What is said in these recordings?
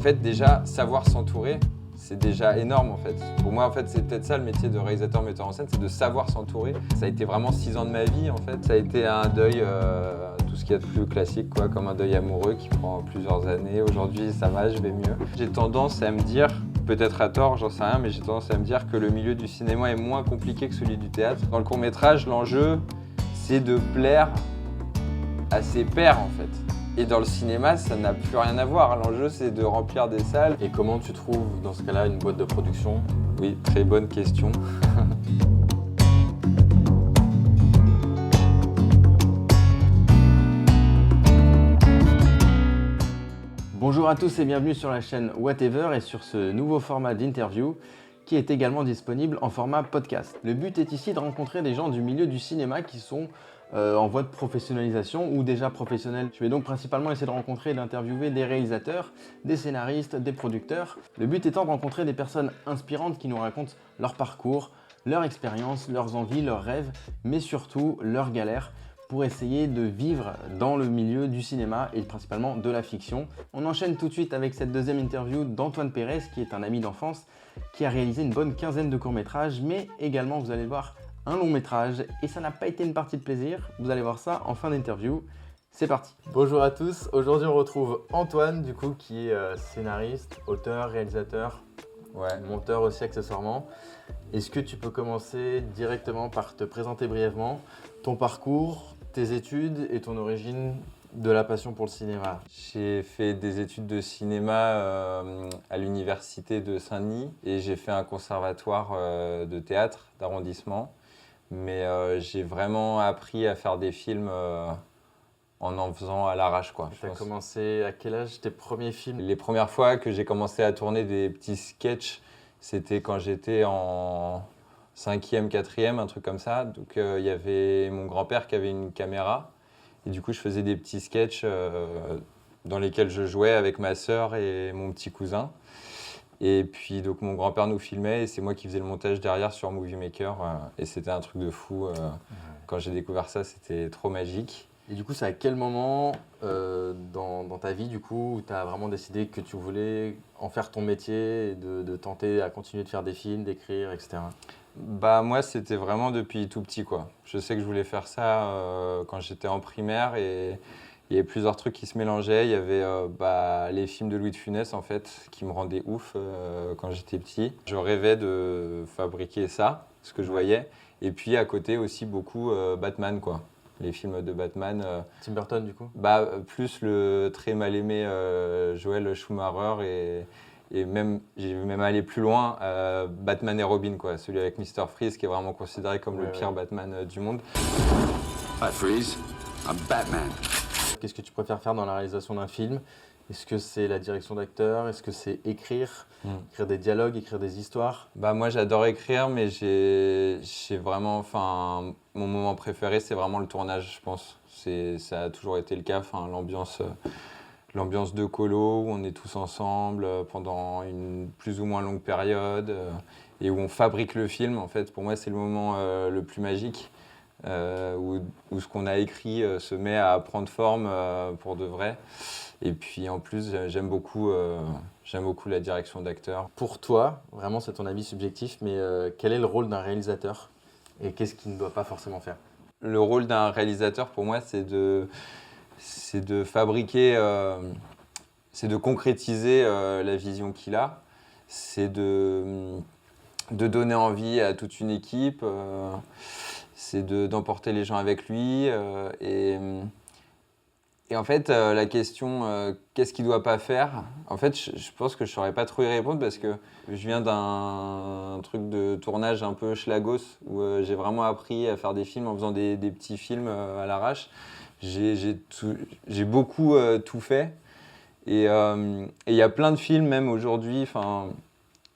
fait, déjà, savoir s'entourer, c'est déjà énorme en fait. Pour moi, en fait, c'est peut-être ça le métier de réalisateur, metteur en scène, c'est de savoir s'entourer. Ça a été vraiment 6 ans de ma vie en fait. Ça a été un deuil, tout ce qu'il y a de plus classique, quoi, comme un deuil amoureux qui prend plusieurs années. Aujourd'hui, ça va, je vais mieux. J'ai tendance à me dire, peut-être à tort, j'en sais rien, mais j'ai tendance à me dire que le milieu du cinéma est moins compliqué que celui du théâtre. Dans le court-métrage, l'enjeu, c'est de plaire à ses pairs en fait. Et dans le cinéma, ça n'a plus rien à voir. L'enjeu, c'est de remplir des salles. Et comment tu trouves, dans ce cas-là, une boîte de production? Oui, très bonne question. Bonjour à tous et bienvenue sur la chaîne Whatever et sur ce nouveau format d'interview qui est également disponible en format podcast. Le but est ici de rencontrer des gens du milieu du cinéma qui sont en voie de professionnalisation ou déjà professionnels. Je vais donc principalement essayer de rencontrer et d'interviewer des réalisateurs, des scénaristes, des producteurs. Le but étant de rencontrer des personnes inspirantes qui nous racontent leur parcours, leur expérience, leurs envies, leurs rêves, mais surtout leurs galères pour essayer de vivre dans le milieu du cinéma et principalement de la fiction. On enchaîne tout de suite avec cette deuxième interview d'Antoine Pérez, qui est un ami d'enfance, qui a réalisé une bonne quinzaine de courts-métrages, mais également, vous allez le voir, un long-métrage. Et ça n'a pas été une partie de plaisir, vous allez voir ça en fin d'interview. C'est parti. Bonjour à tous, aujourd'hui on retrouve Antoine, du coup, qui est scénariste, auteur, réalisateur, monteur aussi accessoirement. Est-ce que tu peux commencer directement par te présenter brièvement ton parcours, tes études et ton origine de la passion pour le cinéma? J'ai fait des études de cinéma à l'université de Saint-Denis et j'ai fait un conservatoire de théâtre d'arrondissement. Mais j'ai vraiment appris à faire des films en faisant à l'arrache, quoi. Tu as commencé à quel âge tes premiers films? Les premières fois que j'ai commencé à tourner des petits sketchs, c'était quand j'étais en 5e, 4e, un truc comme ça. Donc il y avait mon grand-père qui avait une caméra. Et du coup, je faisais des petits sketchs dans lesquels je jouais avec ma sœur et mon petit cousin. Et puis, donc, mon grand-père nous filmait et c'est moi qui faisais le montage derrière sur Movie Maker. Et c'était un truc de fou. Quand j'ai découvert ça, c'était trop magique. Et du coup, c'est à quel moment dans ta vie, du coup, où tu as vraiment décidé que tu voulais en faire ton métier et de tenter à continuer de faire des films, d'écrire, etc. Bah, moi, c'était vraiment depuis tout petit, quoi. Je sais que je voulais faire ça quand j'étais en primaire et il y avait plusieurs trucs qui se mélangeaient. Il y avait les films de Louis de Funès, en fait, qui me rendaient ouf quand j'étais petit. Je rêvais de fabriquer ça, ce que je voyais. Et puis, à côté aussi, beaucoup Batman, quoi. Les films de Batman. Tim Burton, du coup? Plus le très mal aimé Joel Schumacher et même, j'ai même allé plus loin, Batman et Robin, quoi, celui avec Mr. Freeze qui est vraiment considéré comme le pire Batman du monde. Hi Freeze, I'm Batman. Qu'est-ce que tu préfères faire dans la réalisation d'un film? Est-ce que c'est la direction d'acteur? Est-ce que c'est écrire des dialogues, écrire des histoires? Moi j'adore écrire, mais j'ai vraiment, mon moment préféré c'est vraiment le tournage, je pense. Ça a toujours été le cas, l'ambiance de colo où on est tous ensemble pendant une plus ou moins longue période et où on fabrique le film. En fait, pour moi, c'est le moment le plus magique où ce qu'on a écrit se met à prendre forme pour de vrai. Et puis en plus, j'aime beaucoup la direction d'acteur. Pour toi, vraiment c'est ton avis subjectif, mais quel est le rôle d'un réalisateur et qu'est-ce qu'il ne doit pas forcément faire? Le rôle d'un réalisateur, pour moi, c'est de fabriquer, c'est de concrétiser la vision qu'il a, c'est de donner envie à toute une équipe, c'est d'emporter les gens avec lui. Et en fait, la question qu'est-ce qu'il ne doit pas faire, en fait, je pense que je ne saurais pas trop y répondre parce que je viens d'un truc de tournage un peu schlagos où j'ai vraiment appris à faire des films en faisant des petits films à l'arrache. J'ai beaucoup tout fait et il y a plein de films même aujourd'hui,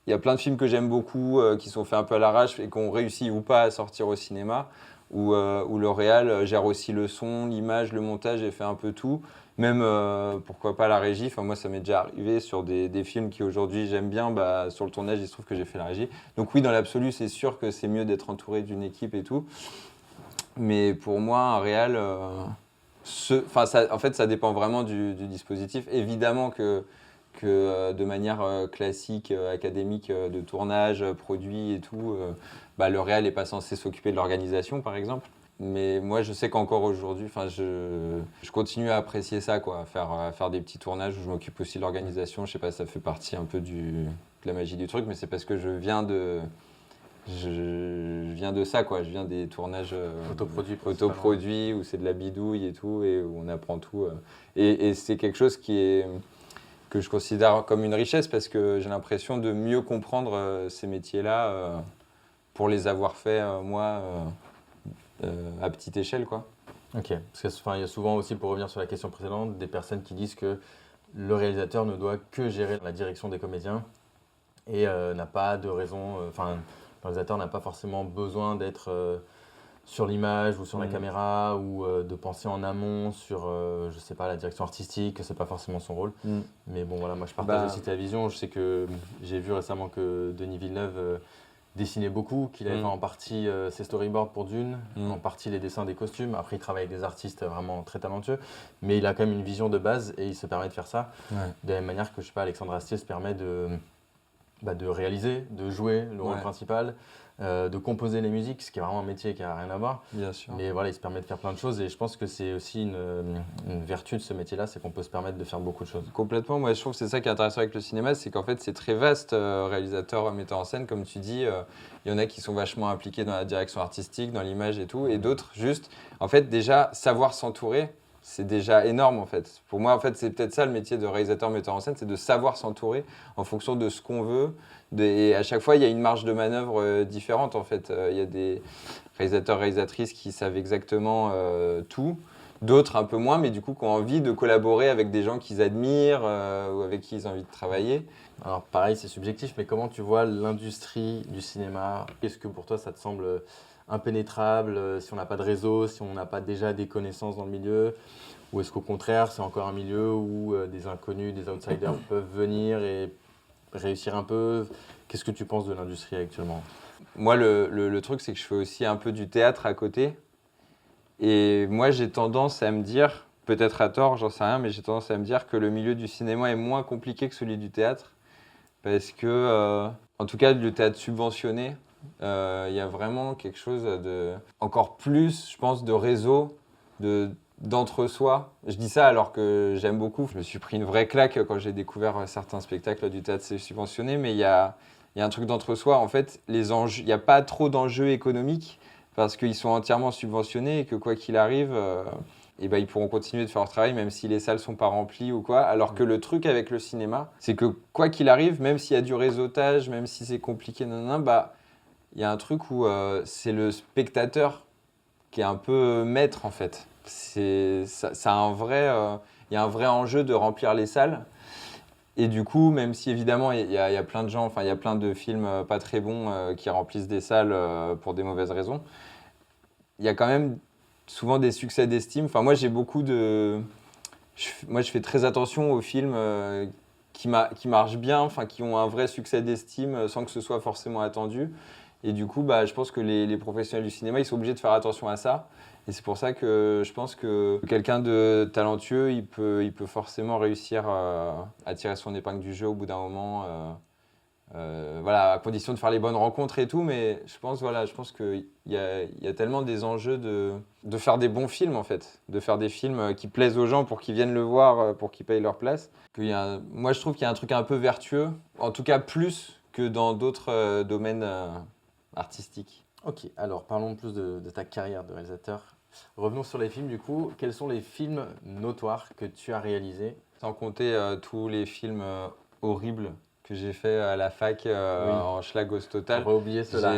il y a plein de films que j'aime beaucoup qui sont faits un peu à l'arrache et qui ont réussi ou pas à sortir au cinéma où le réal gère aussi le son, l'image, le montage et fait un peu tout, même pourquoi pas la régie. Moi ça m'est déjà arrivé sur des films qui aujourd'hui j'aime bien, sur le tournage il se trouve que j'ai fait la régie. Donc oui, dans l'absolu c'est sûr que c'est mieux d'être entouré d'une équipe et tout, mais pour moi un réal en fait, ça dépend vraiment du dispositif. Évidemment que que de manière classique, académique, de tournage, produit et tout, le réal n'est pas censé s'occuper de l'organisation, par exemple. Mais moi, je sais qu'encore aujourd'hui, je continue à apprécier ça, quoi, à faire des petits tournages où je m'occupe aussi de l'organisation. Je sais pas, ça fait partie un peu de la magie du truc, mais c'est parce que je viens de ça, quoi. Je viens des tournages autoproduits où c'est de la bidouille et tout, et où on apprend tout. Et c'est quelque chose que je considère comme une richesse parce que j'ai l'impression de mieux comprendre ces métiers-là pour les avoir faits, moi, à petite échelle, quoi. Ok, parce qu'il y a souvent aussi, pour revenir sur la question précédente, des personnes qui disent que le réalisateur ne doit que gérer la direction des comédiens et n'a pas de raison, le réalisateur n'a pas forcément besoin d'être sur l'image ou sur la caméra ou de penser en amont sur, je sais pas, la direction artistique, c'est pas forcément son rôle. Mais bon, voilà, moi je partage aussi ta vision. Je sais que j'ai vu récemment que Denis Villeneuve dessinait beaucoup, qu'il avait fait en partie ses storyboards pour Dune, en partie les dessins des costumes. Après, il travaille avec des artistes vraiment très talentueux, mais il a quand même une vision de base et il se permet de faire ça. Ouais. De la même manière que, je sais pas, Alexandre Astier se permet de réaliser, de jouer le rôle principal, de composer les musiques, ce qui est vraiment un métier qui n'a rien à voir. Bien sûr. Mais voilà, il se permet de faire plein de choses et je pense que c'est aussi une vertu de ce métier-là, c'est qu'on peut se permettre de faire beaucoup de choses. Complètement, moi je trouve que c'est ça qui est intéressant avec le cinéma, c'est qu'en fait c'est très vaste, réalisateur, metteur en scène, comme tu dis, il y en a qui sont vachement impliqués dans la direction artistique, dans l'image et tout, et d'autres juste, en fait déjà savoir s'entourer, c'est déjà énorme en fait. Pour moi en fait c'est peut-être ça le métier de réalisateur, metteur en scène, c'est de savoir s'entourer en fonction de ce qu'on veut, et à chaque fois il y a une marge de manœuvre différente en fait. Il y a des réalisateurs, réalisatrices qui savent exactement tout, d'autres un peu moins, mais du coup qui ont envie de collaborer avec des gens qu'ils admirent ou avec qui ils ont envie de travailler. Alors pareil, c'est subjectif, mais comment tu vois l'industrie du cinéma? Est-ce que pour toi ça te semble impénétrable si on n'a pas de réseau, si on n'a pas déjà des connaissances dans le milieu? Ou est-ce qu'au contraire, c'est encore un milieu où des inconnus, des outsiders peuvent venir et réussir un peu? Qu'est-ce que tu penses de l'industrie actuellement? Moi, le truc, c'est que je fais aussi un peu du théâtre à côté. Et moi, j'ai tendance à me dire, peut-être à tort, j'en sais rien, mais j'ai tendance à me dire que le milieu du cinéma est moins compliqué que celui du théâtre. Parce que, en tout cas, le théâtre subventionné, il y a vraiment quelque chose de encore plus, je pense, de réseau, d'entre-soi. Je dis ça alors que j'aime beaucoup. Je me suis pris une vraie claque quand j'ai découvert certains spectacles du théâtre subventionné, mais il y a un truc d'entre-soi. En fait, il n'y a pas trop d'enjeux économiques parce qu'ils sont entièrement subventionnés et que quoi qu'il arrive, ils pourront continuer de faire leur travail même si les salles ne sont pas remplies ou quoi. Alors que le truc avec le cinéma, c'est que quoi qu'il arrive, même s'il y a du réseautage, même si c'est compliqué, il y a un truc où c'est le spectateur qui est un peu maître en fait. Il y a un vrai enjeu de remplir les salles. Et du coup, même si évidemment il y a plein de gens, il y a plein de films pas très bons qui remplissent des salles pour des mauvaises raisons, il y a quand même souvent des succès d'estime. Moi, je fais très attention aux films qui marchent bien, qui ont un vrai succès d'estime sans que ce soit forcément attendu. Et du coup, je pense que les professionnels du cinéma, ils sont obligés de faire attention à ça. Et c'est pour ça que je pense que quelqu'un de talentueux, il peut forcément réussir à tirer son épingle du jeu au bout d'un moment. À condition de faire les bonnes rencontres et tout. Mais je pense qu'il y a tellement des enjeux de faire des bons films, en fait. De faire des films qui plaisent aux gens pour qu'ils viennent le voir, pour qu'ils payent leur place. Moi, je trouve qu'il y a un truc un peu vertueux, en tout cas plus que dans d'autres domaines artistiques. Ok, alors parlons plus de ta carrière de réalisateur. Revenons sur les films du coup. Quels sont les films notoires que tu as réalisés? Sans compter tous les films horribles que j'ai fait à la fac en schlagos total. On va oublier cela.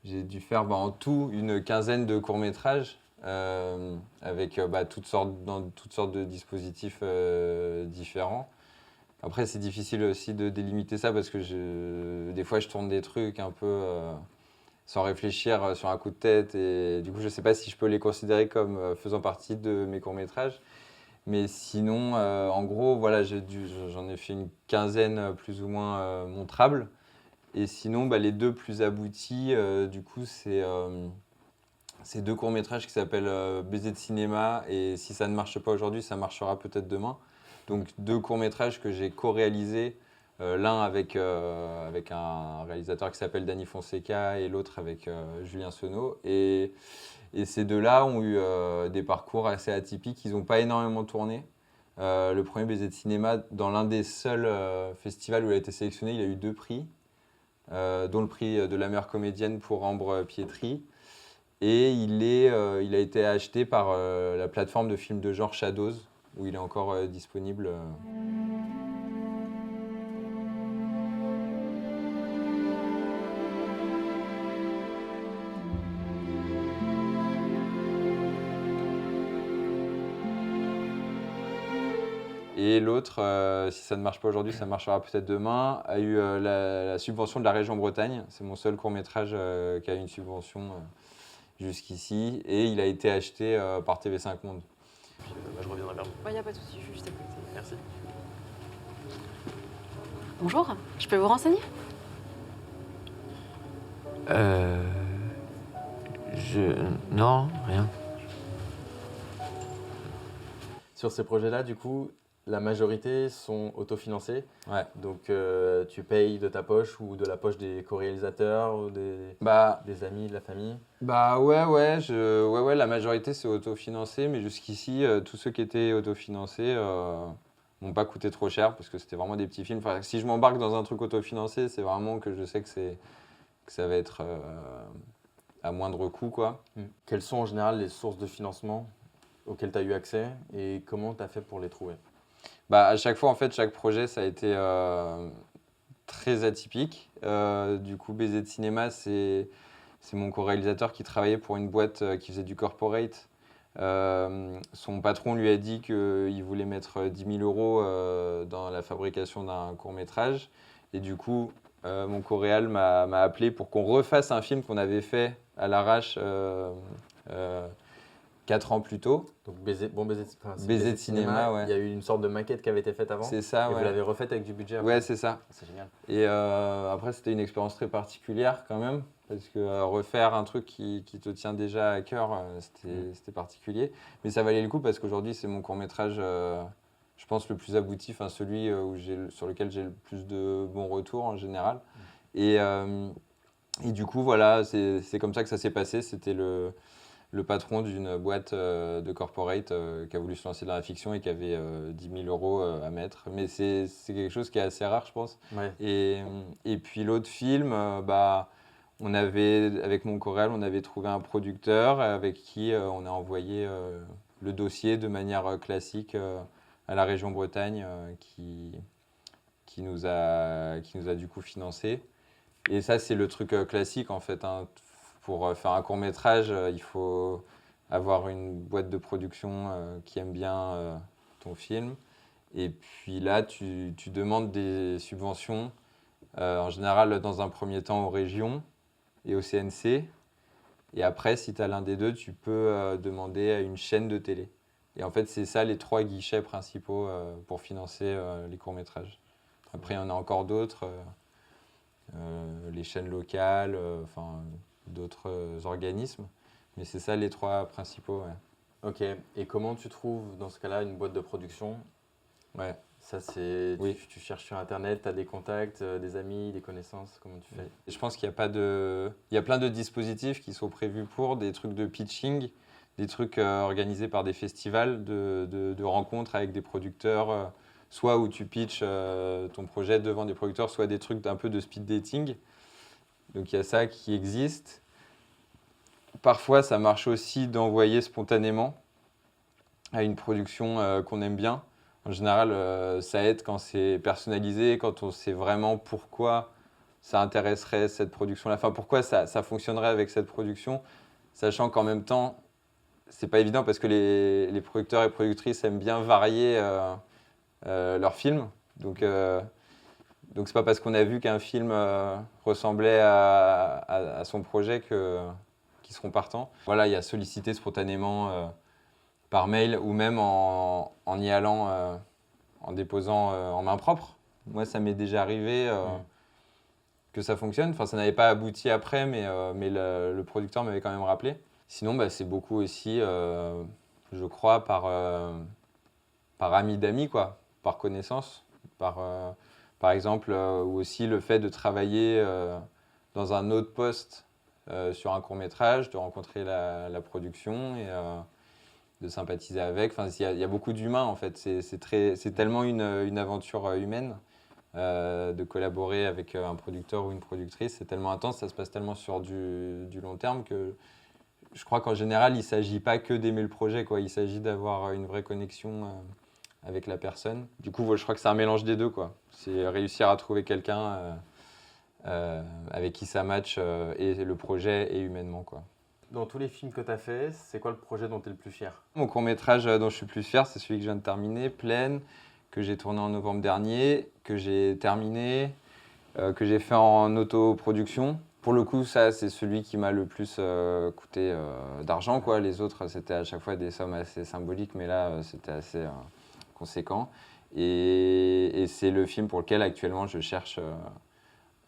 J'ai dû faire en tout une quinzaine de courts-métrages avec dans toutes sortes de dispositifs différents. Après, c'est difficile aussi de délimiter ça parce que des fois, je tourne des trucs un peu sans réfléchir sur un coup de tête. Et du coup, je ne sais pas si je peux les considérer comme faisant partie de mes courts-métrages. Mais sinon, en gros, j'en ai fait une quinzaine plus ou moins montrables. Et sinon, les deux plus aboutis, du coup, c'est deux courts-métrages qui s'appellent Baiser de cinéma et Si ça ne marche pas aujourd'hui, ça marchera peut-être demain. Donc 2 courts-métrages que j'ai co-réalisés, l'un avec un réalisateur qui s'appelle Danny Fonseca et l'autre avec Julien Senot. Et ces deux-là ont eu des parcours assez atypiques. Ils n'ont pas énormément tourné. Le premier Baiser de cinéma, dans l'un des seuls festivals où il a été sélectionné, il a eu 2 prix, dont le prix de la meilleure comédienne pour Ambre Pietri. Et il a été acheté par la plateforme de films de genre Shadows, où il est encore disponible. Et l'autre, si ça ne marche pas aujourd'hui, ça marchera peut-être demain, a eu la subvention de la région Bretagne. C'est mon seul court-métrage qui a eu une subvention jusqu'ici. Et il a été acheté par TV5 Monde. Puis, je reviendrai vers vous. Il n'y a pas de souci, je suis juste à côté. Merci. Bonjour, je peux vous renseigner? Non, rien. Sur ces projets-là, du coup, la majorité sont autofinancés. Ouais. Donc, tu payes de ta poche ou de la poche des co-réalisateurs ou des amis, de la famille. Ouais, la majorité c'est autofinancé, mais jusqu'ici, tous ceux qui étaient autofinancés m'ont pas coûté trop cher parce que c'était vraiment des petits films. Enfin, si je m'embarque dans un truc autofinancé, c'est vraiment que je sais que ça va être à moindre coût, quoi. Quelles sont en général les sources de financement auxquelles tu as eu accès et comment tu as fait pour les trouver? À chaque fois, en fait, chaque projet, ça a été très atypique. Du coup, Baiser de cinéma, c'est mon co-réalisateur qui travaillait pour une boîte qui faisait du corporate. Son patron lui a dit qu'il voulait mettre 10 000 € dans la fabrication d'un court-métrage. Et du coup, mon co-réal m'a appelé pour qu'on refasse un film qu'on avait fait à l'arrache 4 ans plus tôt. Donc Baiser de cinéma, ouais. Il y a eu une sorte de maquette qui avait été faite avant. C'est ça, et ouais. vous l'avez refaite avec du budget après. Ouais, c'est ça. C'est génial. Et après, c'était une expérience très particulière quand même, parce que refaire un truc qui te tient déjà à cœur, c'était particulier. Mais ça valait le coup parce qu'aujourd'hui, c'est mon court-métrage, je pense, le plus abouti, enfin celui sur lequel j'ai le plus de bons retours en général. Et du coup, voilà, c'est comme ça que ça s'est passé. C'était le patron d'une boîte de corporate qui a voulu se lancer dans la fiction et qui avait 10 000 € à mettre. Mais c'est quelque chose qui est assez rare, je pense. Ouais. Et puis l'autre film, avec mon choral, on avait trouvé un producteur avec qui on a envoyé le dossier de manière classique à la région Bretagne qui nous a du coup financé. Et ça, c'est le truc classique en fait, hein. Pour faire un court-métrage, il faut avoir une boîte de production qui aime bien ton film. Et puis là, tu demandes des subventions, en général dans un premier temps aux régions et au CNC. Et après, si tu as l'un des deux, tu peux demander à une chaîne de télé. Et en fait, c'est ça les 3 guichets principaux pour financer les courts-métrages. Après, il y en a encore d'autres, les chaînes locales, d'autres organismes. Mais c'est ça les 3 principaux. Ouais. Ok. Et comment tu trouves dans ce cas-là une boîte de production? Ouais. Ça, c'est. Oui. Tu cherches sur Internet, tu as des contacts, des amis, des connaissances, comment tu fais? Je pense qu'il y a pas de. Il y a plein de dispositifs qui sont prévus pour des trucs de pitching, des trucs organisés par des festivals de rencontres avec des producteurs, soit où tu pitches ton projet devant des producteurs, soit des trucs un peu de speed dating. Donc il y a ça qui existe. Parfois, ça marche aussi d'envoyer spontanément à une production qu'on aime bien. En général, ça aide quand c'est personnalisé, quand on sait vraiment pourquoi ça intéresserait cette production-là. Enfin, pourquoi ça fonctionnerait avec cette production, sachant qu'en même temps, c'est pas évident parce que les producteurs et productrices aiment bien varier leurs films. Donc c'est pas parce qu'on a vu qu'un film ressemblait à son projet qu'ils seront partants. Voilà, il y a sollicité spontanément par mail ou même en y allant, en déposant en main propre. Moi, ça m'est déjà arrivé que ça fonctionne. Enfin, ça n'avait pas abouti après, mais le producteur m'avait quand même rappelé. Sinon, c'est beaucoup aussi, je crois, par amis d'amis, quoi. par connaissance, par exemple, ou aussi le fait de travailler dans un autre poste sur un court-métrage, de rencontrer la production et de sympathiser avec. Enfin, il y a beaucoup d'humains en fait. C'est tellement une aventure humaine de collaborer avec un producteur ou une productrice. C'est tellement intense, ça se passe tellement sur du long terme que je crois qu'en général, il ne s'agit pas que d'aimer le projet, quoi. Il s'agit d'avoir une vraie connexion avec la personne. Du coup, je crois que c'est un mélange des deux, quoi. C'est réussir à trouver quelqu'un avec qui ça match et le projet et humainement, quoi. Dans tous les films que tu as fait, c'est quoi le projet dont tu es le plus fier? Mon court-métrage dont je suis le plus fier, c'est celui que je viens de terminer, Plaine, que j'ai tourné en novembre dernier, que j'ai terminé, que j'ai fait en autoproduction. Pour le coup, ça, c'est celui qui m'a le plus coûté d'argent, quoi. Les autres, c'était à chaque fois des sommes assez symboliques, mais là, c'était assez conséquent. Et c'est le film pour lequel, actuellement, je cherche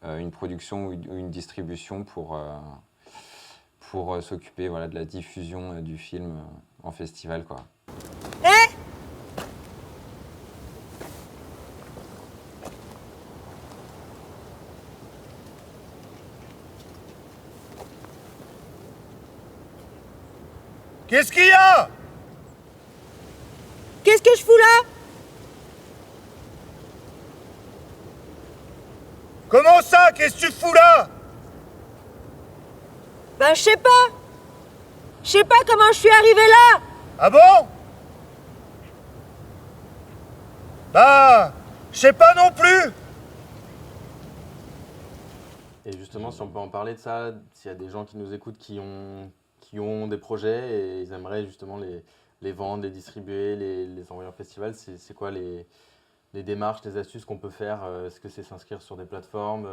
une production ou une distribution pour s'occuper voilà, de la diffusion du film en festival, quoi. Qu'est-ce qu'il y a? Qu'est-ce que je fous là? Comment ça? Qu'est-ce que tu fous là? Ben je sais pas. Je sais pas comment je suis arrivé là. Ah bon? Bah, je sais pas non plus. Et justement, si on peut en parler de ça, s'il y a des gens qui nous écoutent qui ont des projets et ils aimeraient justement les vendre, les distribuer, les envoyer en festival, c'est quoi les démarches, les astuces qu'on peut faire? Est-ce que c'est s'inscrire sur des plateformes?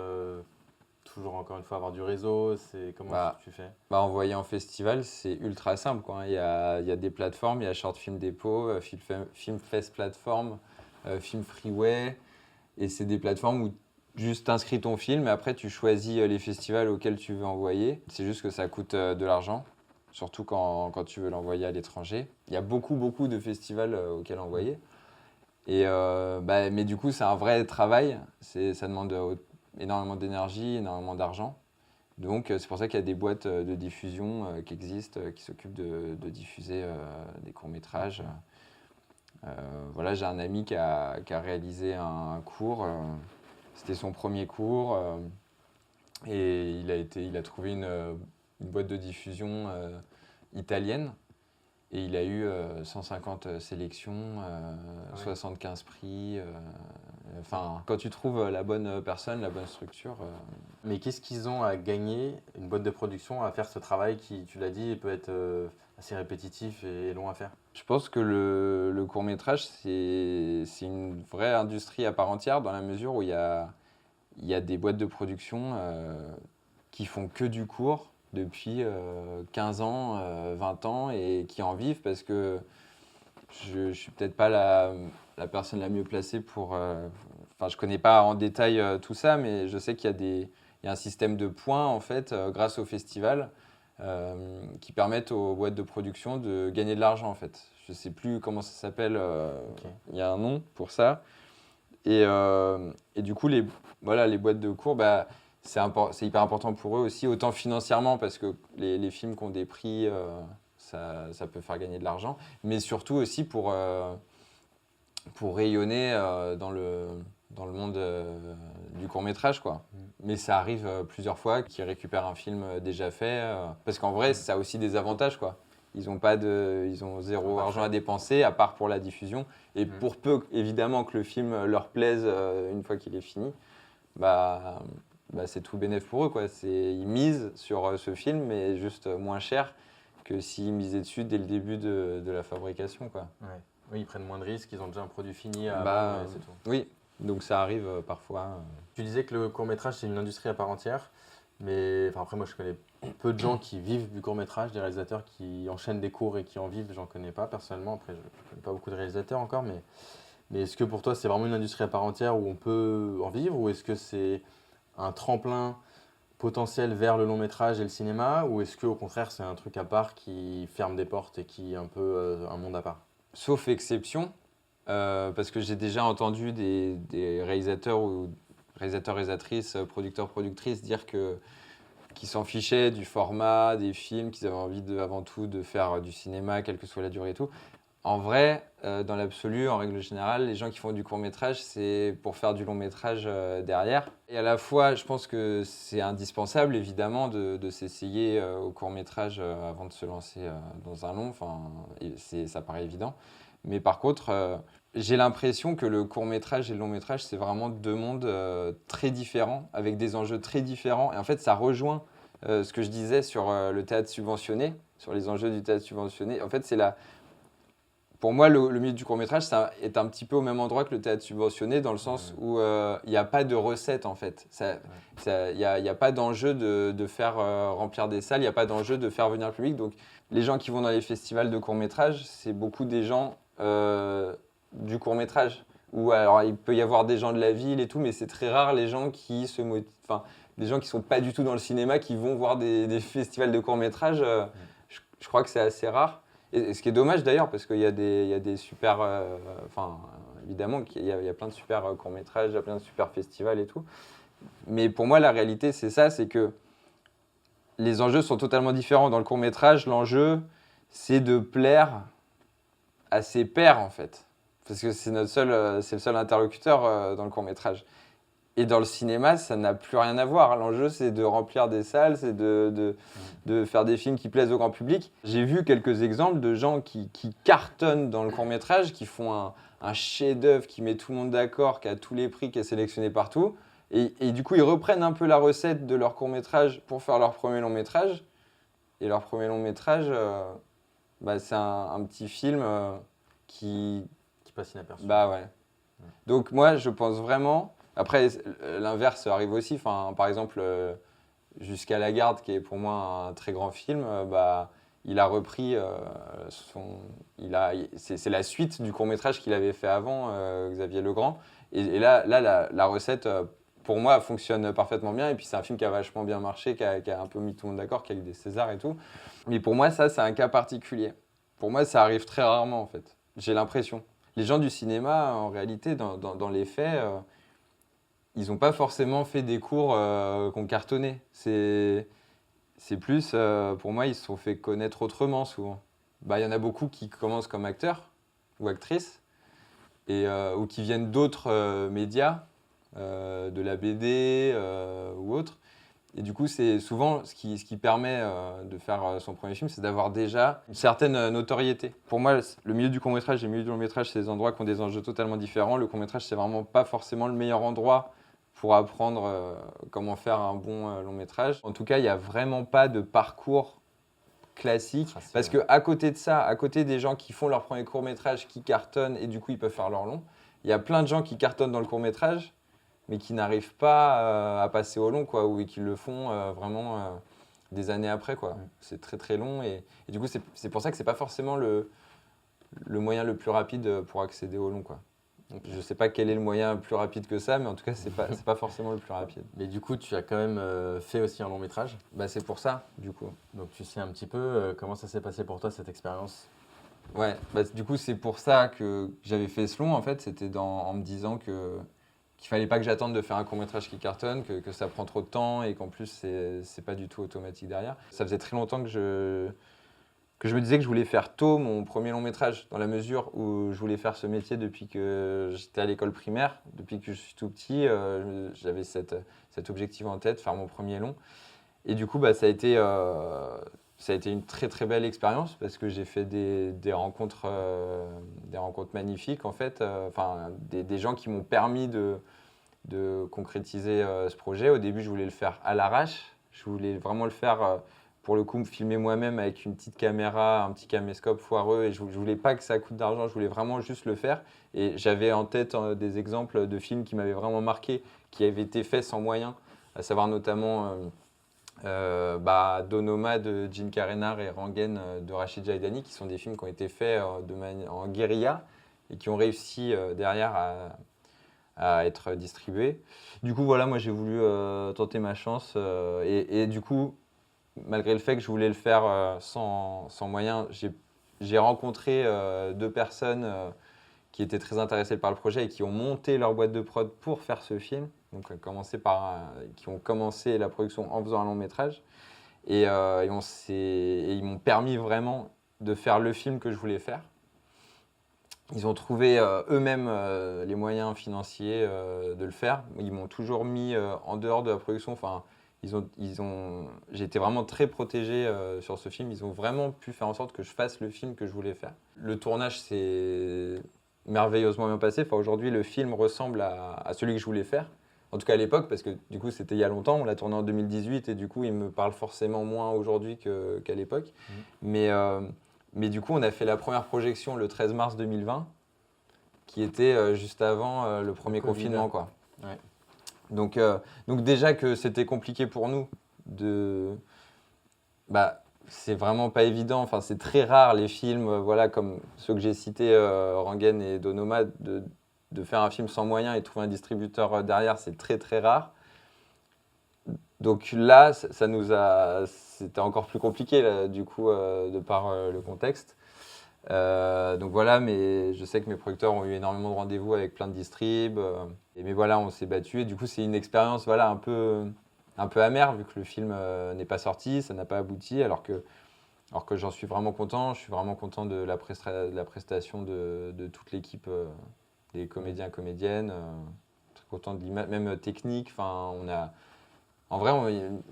Toujours encore une fois avoir du réseau? Comment tu fais? Envoyer en festival, c'est ultra simple, quoi. Il y a des plateformes, il y a Short Film Depot, Film Fest Platform, Film Freeway, et c'est des plateformes où juste t'inscris ton film et après tu choisis les festivals auxquels tu veux envoyer. C'est juste que ça coûte de l'argent, surtout quand tu veux l'envoyer à l'étranger. Il y a beaucoup de festivals auxquels envoyer. Et, mais du coup, c'est un vrai travail. Ça demande énormément d'énergie, énormément d'argent. Donc, c'est pour ça qu'il y a des boîtes de diffusion qui existent, qui s'occupent de diffuser des courts-métrages. Voilà, j'ai un ami qui a réalisé un court. C'était son premier cours. Et il a trouvé une boîte de diffusion italienne. Et il a eu 150 sélections, 75 prix. Enfin, quand tu trouves la bonne personne, la bonne structure. Mais qu'est-ce qu'ils ont à gagner, une boîte de production, à faire ce travail qui, tu l'as dit, peut être assez répétitif et long à faire? Je pense que le court-métrage, c'est une vraie industrie à part entière dans la mesure où il y a des boîtes de production qui font que du court depuis 15 ans, 20 ans et qui en vivent parce que je ne suis peut-être pas la personne la mieux placée pour... Enfin, je ne connais pas en détail tout ça, mais je sais qu'il y a un système de points, en fait, grâce au festival, qui permettent aux boîtes de production de gagner de l'argent, en fait. Je ne sais plus comment ça s'appelle, il y a un nom pour ça. Et du coup, les boîtes de cours, c'est hyper important pour eux aussi, autant financièrement, parce que les films qui ont des prix, ça peut faire gagner de l'argent, mais surtout aussi pour rayonner dans le monde du court-métrage, quoi. Mais ça arrive plusieurs fois qu'ils récupèrent un film déjà fait, parce qu'en vrai, ça a aussi des avantages, quoi. Ils ont zéro argent à dépenser, à part pour la diffusion. Et pour peu, évidemment, que le film leur plaise une fois qu'il est fini, c'est tout bénef pour eux, quoi. Ils misent sur ce film, mais juste moins cher que s'ils misaient dessus dès le début de la fabrication, quoi. Ouais. Oui, ils prennent moins de risques, ils ont déjà un produit fini à vendre, et c'est tout. Oui, donc ça arrive parfois. Tu disais que le court-métrage, c'est une industrie à part entière. Mais après, moi, je connais peu de gens qui vivent du court-métrage, des réalisateurs qui enchaînent des cours et qui en vivent. J'en connais pas personnellement. Après, je ne connais pas beaucoup de réalisateurs encore. Mais est-ce que pour toi, c'est vraiment une industrie à part entière où on peut en vivre? Ou est-ce que c'est un tremplin potentiel vers le long-métrage et le cinéma? Ou est-ce qu'au contraire, c'est un truc à part qui ferme des portes et qui est un peu un monde à part? Sauf exception, parce que j'ai déjà entendu des réalisateurs ou réalisatrices, producteurs, productrices dire qu'ils s'en fichaient du format, des films, qu'ils avaient envie avant tout de faire du cinéma, quelle que soit la durée et tout. En vrai, dans l'absolu, en règle générale, les gens qui font du court-métrage, c'est pour faire du long-métrage derrière. Et à la fois, je pense que c'est indispensable, évidemment, de s'essayer au court-métrage avant de se lancer dans un long. Enfin, ça paraît évident. Mais par contre, j'ai l'impression que le court-métrage et le long-métrage, c'est vraiment deux mondes très différents, avec des enjeux très différents. Et en fait, ça rejoint ce que je disais sur le théâtre subventionné, sur les enjeux du théâtre subventionné. En fait, pour moi, le milieu du court-métrage, ça est un petit peu au même endroit que le théâtre subventionné, dans le sens où il n'y a pas de recette, en fait. Il n'y a pas d'enjeu de faire remplir des salles, il n'y a pas d'enjeu de faire venir le public. Donc, les gens qui vont dans les festivals de court-métrage, c'est beaucoup des gens du court-métrage. Ou alors, il peut y avoir des gens de la ville et tout, mais c'est très rare les gens qui des gens qui ne sont pas du tout dans le cinéma, qui vont voir des festivals de court-métrage. Je crois que c'est assez rare. Et ce qui est dommage d'ailleurs, parce qu'il y a des super... évidemment, il y a plein de super courts-métrages, il y a plein de super festivals et tout. Mais pour moi, la réalité, c'est ça, c'est que les enjeux sont totalement différents. Dans le court-métrage, l'enjeu, c'est de plaire à ses pairs, en fait. Parce que c'est le seul interlocuteur dans le court-métrage. Et dans le cinéma, ça n'a plus rien à voir. L'enjeu, c'est de remplir des salles, c'est de faire des films qui plaisent au grand public. J'ai vu quelques exemples de gens qui cartonnent dans le court-métrage, qui font un chef-d'œuvre, qui met tout le monde d'accord, qui a tous les prix, qui est sélectionné partout. Et du coup, ils reprennent un peu la recette de leur court-métrage pour faire leur premier long-métrage. Et leur premier long-métrage, c'est un petit film qui passe inaperçu. Bah ouais. Donc moi, je pense vraiment... Après, l'inverse arrive aussi. Enfin, par exemple, Jusqu'à la garde, qui est pour moi un très grand film, il a repris c'est la suite du court-métrage qu'il avait fait avant, Xavier Legrand. Et là, la recette, pour moi, fonctionne parfaitement bien. Et puis, c'est un film qui a vachement bien marché, qui a un peu mis tout le monde d'accord, qui a eu des Césars et tout. Mais pour moi, ça, c'est un cas particulier. Pour moi, ça arrive très rarement, en fait. J'ai l'impression. Les gens du cinéma, en réalité, dans les faits... ils n'ont pas forcément fait des cours qu'on cartonnait. C'est plus, pour moi, ils se sont fait connaître autrement souvent. Il y en a beaucoup qui commencent comme acteurs ou actrices, ou qui viennent d'autres médias, de la BD ou autres. Et du coup, c'est souvent ce qui permet de faire son premier film, c'est d'avoir déjà une certaine notoriété. Pour moi, le milieu du court-métrage et le milieu du long-métrage, c'est des endroits qui ont des enjeux totalement différents. Le court-métrage, c'est vraiment pas forcément le meilleur endroit pour apprendre comment faire un bon long-métrage. En tout cas, il n'y a vraiment pas de parcours classique. Parce qu'à côté de ça, à côté des gens qui font leur premier court-métrage, qui cartonnent et du coup, ils peuvent faire leur long, il y a plein de gens qui cartonnent dans le court-métrage, mais qui n'arrivent pas à passer au long, quoi, ou qui le font vraiment des années après, quoi. C'est très très long et du coup c'est pour ça que c'est pas forcément le moyen le plus rapide pour accéder au long, quoi. Donc, je sais pas quel est le moyen plus rapide que ça, mais en tout cas c'est pas forcément le plus rapide. Mais du coup tu as quand même fait aussi un long métrage. C'est pour ça, du coup. Donc tu sais un petit peu comment ça s'est passé pour toi cette expérience. Ouais, du coup c'est pour ça que j'avais fait ce long, en fait, c'était en me disant qu'il fallait pas que j'attende de faire un court-métrage qui cartonne, que ça prend trop de temps et qu'en plus c'est pas du tout automatique derrière. Ça faisait très longtemps que je me disais que je voulais faire tôt mon premier long-métrage, dans la mesure où je voulais faire ce métier depuis que j'étais à l'école primaire, depuis que je suis tout petit, j'avais cet objectif en tête, faire mon premier long. Et du coup, ça a été une très très belle expérience parce que j'ai fait des rencontres magnifiques, en fait, des gens qui m'ont permis de concrétiser ce projet. Au début, je voulais le faire à l'arrache. Je voulais vraiment le faire, pour le coup, me filmer moi-même avec une petite caméra, un petit caméscope foireux. Et je voulais pas que ça coûte d'argent, je voulais vraiment juste le faire. Et j'avais en tête des exemples de films qui m'avaient vraiment marqué, qui avaient été faits sans moyens, à savoir notamment Donoma de Gene Karanar et Rangen de Rachid Jaidani, qui sont des films qui ont été faits en guérilla et qui ont réussi derrière à être distribués. Du coup, voilà, moi j'ai voulu tenter ma chance et du coup, malgré le fait que je voulais le faire sans moyens, j'ai rencontré deux personnes qui étaient très intéressés par le projet et qui ont monté leur boîte de prod pour faire ce film. Donc, qui ont commencé la production en faisant un long métrage. Et ils m'ont permis vraiment de faire le film que je voulais faire. Ils ont trouvé eux-mêmes les moyens financiers de le faire. Ils m'ont toujours mis en dehors de la production. Enfin, j'ai été vraiment très protégé sur ce film. Ils ont vraiment pu faire en sorte que je fasse le film que je voulais faire. Le tournage s'est merveilleusement bien passé. Enfin, aujourd'hui, le film ressemble à celui que je voulais faire. En tout cas à l'époque, parce que du coup c'était il y a longtemps, on l'a tourné en 2018 et du coup il me parle forcément moins aujourd'hui qu'à l'époque. Mais du coup on a fait la première projection le 13 mars 2020, qui était juste avant le premier confinement, quoi. Ouais. Donc déjà que c'était compliqué pour nous c'est vraiment pas évident. Enfin, c'est très rare les films, voilà, comme ceux que j'ai cités, Rangen et Donoma, de faire un film sans moyens et de trouver un distributeur derrière, c'est très très rare. Donc là, c'était encore plus compliqué là, du coup, de par le contexte. Donc voilà, mais je sais que mes producteurs ont eu énormément de rendez-vous avec plein de distribs. Mais voilà, on s'est battu et du coup, c'est une expérience voilà, un peu amère vu que le film n'est pas sorti, ça n'a pas abouti, alors que j'en suis vraiment content. Je suis vraiment content de la prestation de toute l'équipe, des comédiens et comédiennes. Très content de l'image, même technique. Enfin,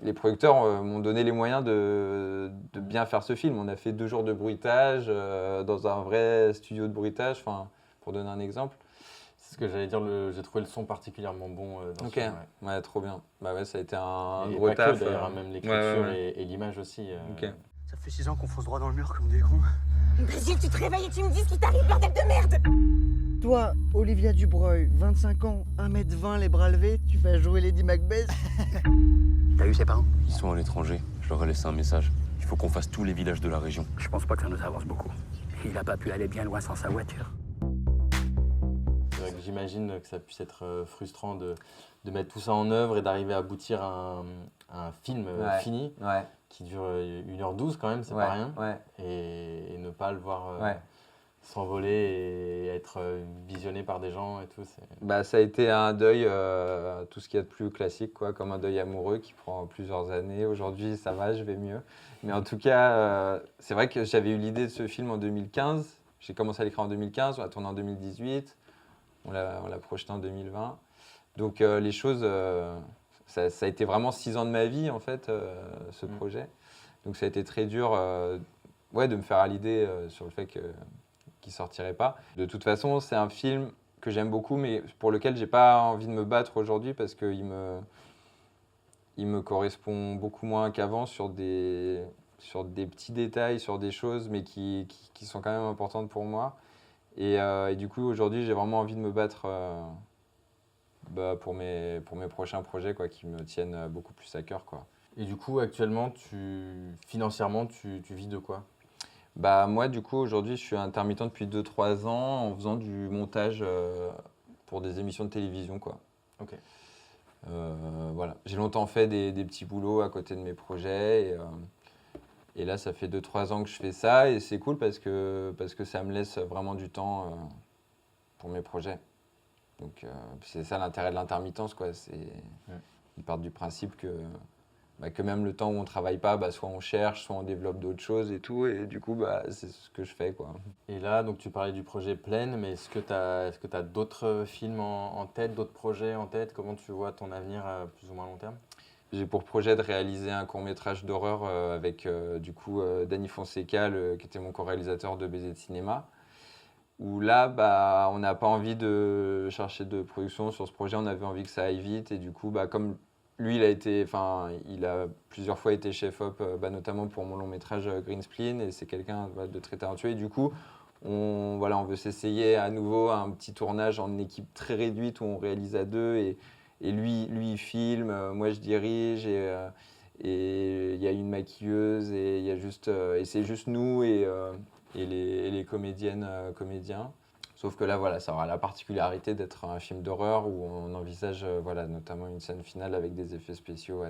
les producteurs m'ont donné les moyens de bien faire ce film. On a fait 2 jours de bruitage dans un vrai studio de bruitage, pour donner un exemple. C'est ce que j'allais dire, j'ai trouvé le son particulièrement bon dans ce Ok, film. ouais, trop bien. Bah ouais, ça a été un Et gros pas taf. que, d'ailleurs, même l'écriture ouais. et l'image aussi. Ok. Ça fait 6 ans qu'on fonce droit dans le mur comme des cons. Basile, tu te réveilles et tu me dis ce qui t'arrive, bordel de merde! Toi, Olivia Dubreuil, 25 ans, 1m20 les bras levés, tu vas jouer Lady Macbeth? T'as eu ses parents? Ils sont à l'étranger. Je leur ai laissé un message. Il faut qu'on fasse tous les villages de la région. Je pense pas que ça nous avance beaucoup. Il a pas pu aller bien loin sans sa voiture. C'est vrai que j'imagine que ça puisse être frustrant de mettre tout ça en œuvre et d'arriver à aboutir à un film fini Ouais. qui dure 1h12 quand même, c'est Ouais, pas rien. ouais. Et ne pas le voir Ouais. s'envoler et être visionné par des gens et tout. Bah, ça a été un deuil, tout ce qu'il y a de plus classique, quoi, comme un deuil amoureux qui prend plusieurs années. Aujourd'hui, ça va, je vais mieux. Mais en tout cas, c'est vrai que j'avais eu l'idée de ce film en 2015. J'ai commencé à l'écrire en 2015, on l'a tourné en 2018, on l'a projeté en 2020. Donc les choses, ça a été vraiment 6 ans de ma vie, en fait, ce projet. Donc ça a été très dur de me faire à l'idée sur le fait qu'il sortirait pas. De toute façon, c'est un film que j'aime beaucoup, mais pour lequel j'ai pas envie de me battre aujourd'hui parce qu'il me correspond beaucoup moins qu'avant sur des petits détails, sur des choses, mais qui sont quand même importantes pour moi. Et du coup, aujourd'hui, j'ai vraiment envie de me battre pour mes prochains projets, quoi, qui me tiennent beaucoup plus à cœur, quoi. Et du coup, actuellement, financièrement, tu vis de quoi? Bah, moi, du coup, aujourd'hui, je suis intermittent depuis 2-3 ans en faisant du montage pour des émissions de télévision, quoi. Ok. Voilà. J'ai longtemps fait des petits boulots à côté de mes projets et là, ça fait 2-3 ans que je fais ça et c'est cool parce que ça me laisse vraiment du temps pour mes projets. Donc, c'est ça l'intérêt de l'intermittence, quoi. Ils partent du principe que même le temps où on ne travaille pas, soit on cherche, soit on développe d'autres choses et tout. Et du coup, c'est ce que je fais, quoi. Et là, donc tu parlais du projet Plaine, mais est-ce que tu as d'autres films en tête, d'autres projets en tête? Comment tu vois ton avenir à plus ou moins long terme? J'ai pour projet de réaliser un court-métrage d'horreur avec Danny Fonseca, qui était mon co-réalisateur de Baiser de cinéma. Où là, on n'a pas envie de chercher de production sur ce projet, on avait envie que ça aille vite. Et du coup, comme lui, il a plusieurs fois été chef-op, notamment pour mon long métrage Green Spleen, et c'est quelqu'un de très talentueux. Et du coup, on veut s'essayer à nouveau à un petit tournage en équipe très réduite où on réalise à 2 et lui il filme, moi je dirige et il y a une maquilleuse et il y a et c'est juste nous et les comédiennes, comédiens. Sauf que là, ça aura la particularité d'être un film d'horreur où on envisage notamment une scène finale avec des effets spéciaux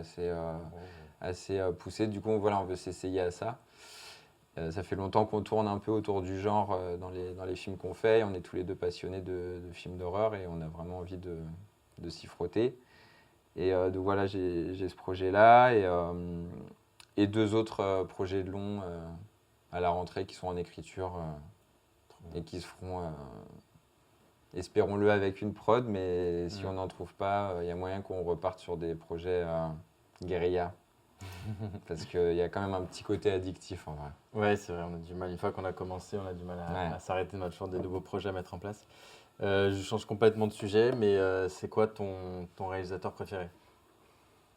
assez poussés. Du coup, on veut s'essayer à ça. Ça fait longtemps qu'on tourne un peu autour du genre dans les films qu'on fait. On est tous les deux passionnés de films d'horreur et on a vraiment envie de s'y frotter. Et donc voilà, j'ai ce projet-là et 2 autres projets de long à la rentrée qui sont en écriture et qui se feront, espérons-le, avec une prod. Mais si on n'en trouve pas, il y a moyen qu'on reparte sur des projets guérilla. Parce qu'il y a quand même un petit côté addictif en vrai. Ouais, c'est vrai, on a du mal. Une fois qu'on a commencé, on a du mal à s'arrêter. On a toujours des nouveaux projets à mettre en place. Je change complètement de sujet, mais c'est quoi ton réalisateur préféré?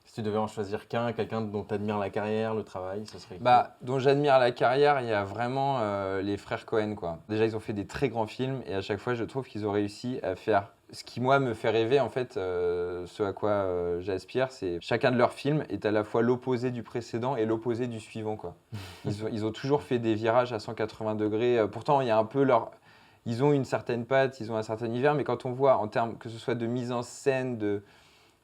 Si tu devais en choisir quelqu'un dont tu admires la carrière, le travail, ce serait qui? Dont j'admire la carrière, il y a vraiment les frères Cohen, quoi. Déjà, ils ont fait des très grands films et à chaque fois, je trouve qu'ils ont réussi à faire ce qui, moi, me fait rêver, en fait, ce à quoi j'aspire, c'est chacun de leurs films est à la fois l'opposé du précédent et l'opposé du suivant, quoi. Ils ont toujours fait des virages à 180 degrés. Pourtant, il y a un peu ils ont une certaine patte, ils ont un certain univers, mais quand on voit, en termes que ce soit de mise en scène,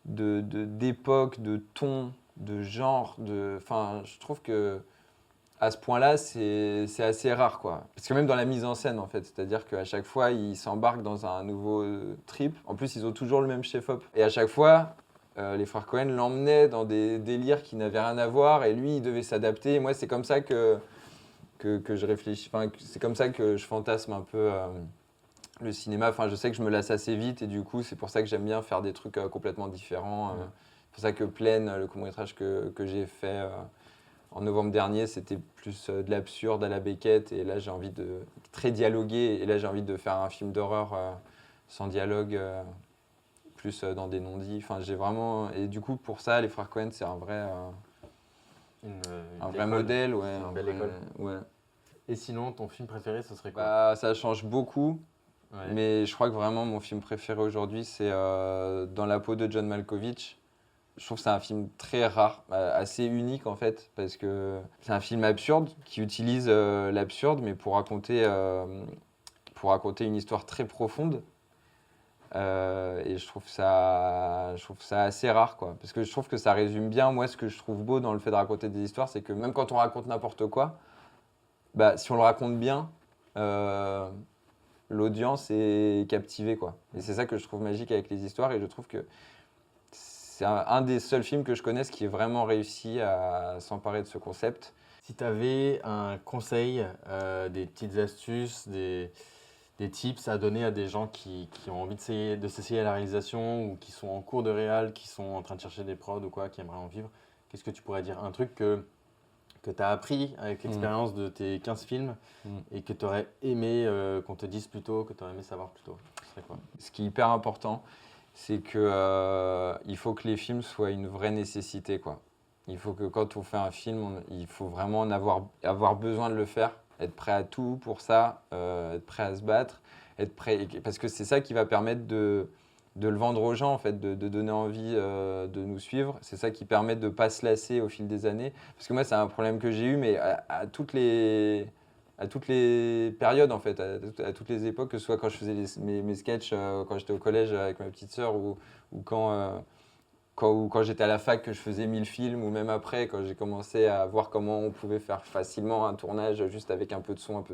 d'époque, de ton, de genre, je trouve que à ce point-là, c'est assez rare, quoi. Parce que même dans la mise en scène, en fait, c'est-à-dire qu'à chaque fois, ils s'embarquent dans un nouveau trip. En plus, ils ont toujours le même chef-op. Et à chaque fois, les frères Cohen l'emmenaient dans des délires qui n'avaient rien à voir, et lui, il devait s'adapter. Et moi, c'est comme ça que je réfléchis. Enfin, c'est comme ça que je fantasme un peu le cinéma. Enfin, je sais que je me lasse assez vite, et du coup, c'est pour ça que j'aime bien faire des trucs complètement différents. C'est pour ça que Plaine, le court-métrage que j'ai fait en novembre dernier, c'était plus de l'absurde à la Beckett, et là j'ai envie de très dialoguer, et là j'ai envie de faire un film d'horreur sans dialogue, plus dans des non-dits. Enfin, j'ai vraiment, et du coup pour ça, les frères Cohen, c'est un vrai modèle, ouais, une belle école. Ouais. Et sinon, ton film préféré, ce serait quoi? Ça change beaucoup, mais je crois que vraiment mon film préféré aujourd'hui, c'est Dans la peau de John Malkovich. Je trouve que c'est un film très rare, assez unique en fait, parce que c'est un film absurde qui utilise l'absurde, mais pour raconter une histoire très profonde. Et je trouve ça assez rare, quoi. Parce que je trouve que ça résume bien, moi, ce que je trouve beau dans le fait de raconter des histoires, c'est que même quand on raconte n'importe quoi, si on le raconte bien, l'audience est captivée, quoi. Et c'est ça que je trouve magique avec les histoires, et je trouve que c'est un des seuls films que je connaisse qui ait vraiment réussi à s'emparer de ce concept. Si tu avais un conseil, des petites astuces, des tips à donner à des gens qui ont envie de s'essayer à la réalisation, ou qui sont en cours de réal, qui sont en train de chercher des prods ou quoi, qui aimeraient en vivre, qu'est-ce que tu pourrais dire? Un truc que tu as appris avec l'expérience de tes 15 films et que tu aurais aimé qu'on te dise plus tôt, que tu aurais aimé savoir plus tôt. Ce serait quoi? Ce qui est hyper important, c'est qu'il faut que les films soient une vraie nécessité, quoi. Il faut que quand on fait un film, il faut vraiment avoir besoin de le faire, être prêt à tout pour ça, être prêt à se battre, être prêt, parce que c'est ça qui va permettre de le vendre aux gens, en fait, de donner envie de nous suivre. C'est ça qui permet de ne pas se lasser au fil des années. Parce que moi, c'est un problème que j'ai eu, mais à toutes les périodes, en fait, à toutes les époques, que ce soit quand je faisais mes sketchs quand j'étais au collège avec ma petite sœur, ou quand j'étais à la fac, que je faisais 1000 films, ou même après, quand j'ai commencé à voir comment on pouvait faire facilement un tournage juste avec un peu de son.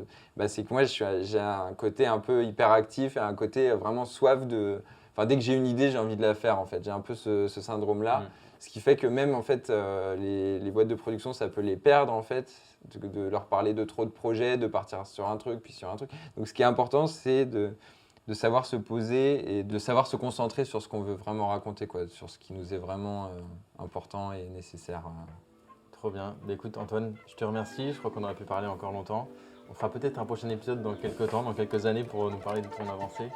C'est que moi, j'ai un côté un peu hyperactif et un côté vraiment soif de... Enfin, dès que j'ai une idée, j'ai envie de la faire, en fait. J'ai un peu ce syndrome-là. Ce qui fait que même, en fait, les boîtes de production, ça peut les perdre, en fait, de leur parler de trop de projets, de partir sur un truc, puis sur un truc. Donc, ce qui est important, c'est de savoir se poser et de savoir se concentrer sur ce qu'on veut vraiment raconter, quoi, sur ce qui nous est vraiment important et nécessaire. Trop bien. Écoute, Antoine, je te remercie. Je crois qu'on aurait pu parler encore longtemps. On fera peut-être un prochain épisode dans quelques temps, dans quelques années, pour nous parler de ton avancée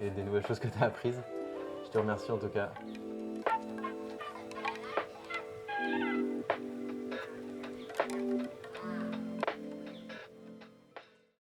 et des nouvelles choses que tu as apprises. Je te remercie en tout cas.